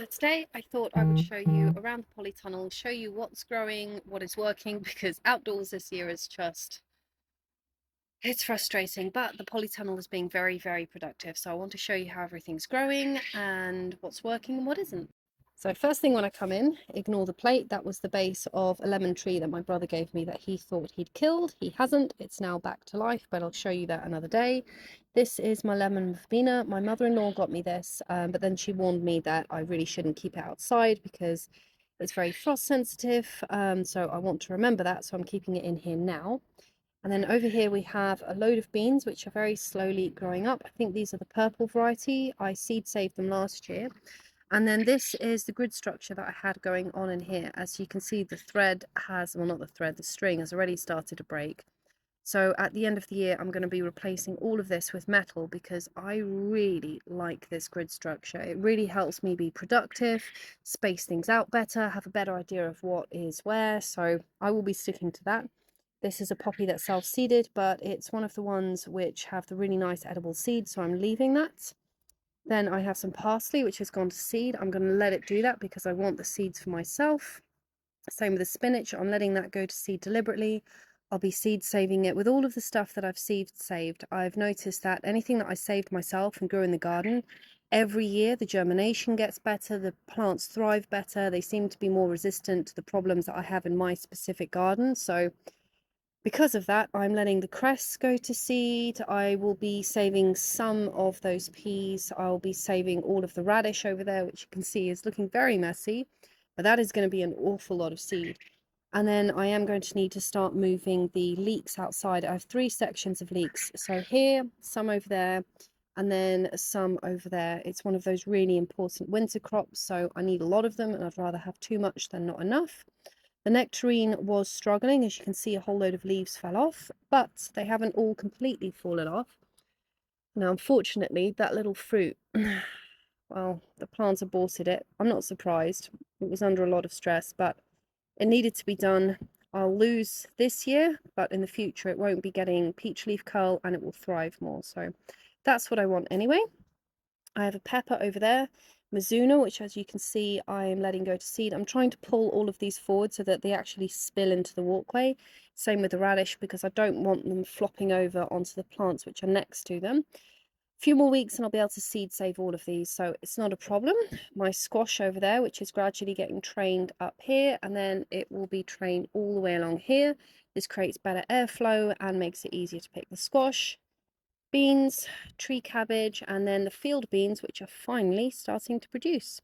So today I thought I would show you around the polytunnel, show you what's growing, what is working, because outdoors this year is just, it's frustrating, but the polytunnel is being very, very productive. So I want to show you how everything's growing and what's working and what isn't. So first thing when I come in, ignore the plate. That was the base of a lemon tree that my brother gave me that he thought he'd killed. He hasn't. It's now back to life, but I'll show you that another day. This is my lemon verbena. My mother-in-law got me this, but then she warned me that I really shouldn't keep it outside because it's very frost sensitive. So I want to remember that, so I'm keeping it in here now. And then over here we have a load of beans which are very slowly growing up. I think these are the purple variety. I seed saved them last year. And then this is the grid structure that I had going on in here. As you can see, the thread has, well, not the thread, the string has already started to break. So at the end of the year, I'm going to be replacing all of this with metal because I really like this grid structure. It really helps me be productive, space things out better, have a better idea of what is where. So I will be sticking to that. This is a poppy that's self-seeded, but it's one of the ones which have the really nice edible seeds, so I'm leaving that. Then I have some parsley, which has gone to seed. I'm going to let it do that because I want the seeds for myself. Same with the spinach. I'm letting that go to seed deliberately. I'll be seed saving it with all of the stuff that I've seed saved. I've noticed that anything that I saved myself and grew in the garden, every year the germination gets better, the plants thrive better, they seem to be more resistant to the problems that I have in my specific garden. So because of that, I'm letting the cress go to seed. I will be saving some of those peas. I'll be saving all of the radish over there, which you can see is looking very messy, but that is going to be an awful lot of seed. And then I am going to need to start moving the leeks outside. I have 3 sections of leeks. So here, some over there, and then some over there. It's one of those really important winter crops, so I need a lot of them, and I'd rather have too much than not enough. The nectarine was struggling. As you can see, a whole load of leaves fell off, but they haven't all completely fallen off. Now, unfortunately, that little fruit, well, the plants aborted it. I'm not surprised. It was under a lot of stress, but it needed to be done. I'll lose this year, but in the future it won't be getting peach leaf curl and it will thrive more. So that's what I want anyway. I have a pepper over there, Mizuna, which as you can see, I am letting go to seed. I'm trying to pull all of these forward so that they actually spill into the walkway. Same with the radish because I don't want them flopping over onto the plants which are next to them. A few more weeks and I'll be able to seed save all of these, so it's not a problem. My squash over there, which is gradually getting trained up here, and then it will be trained all the way along here. This creates better airflow and makes it easier to pick the squash. Beans, tree cabbage, and then the field beans, which are finally starting to produce.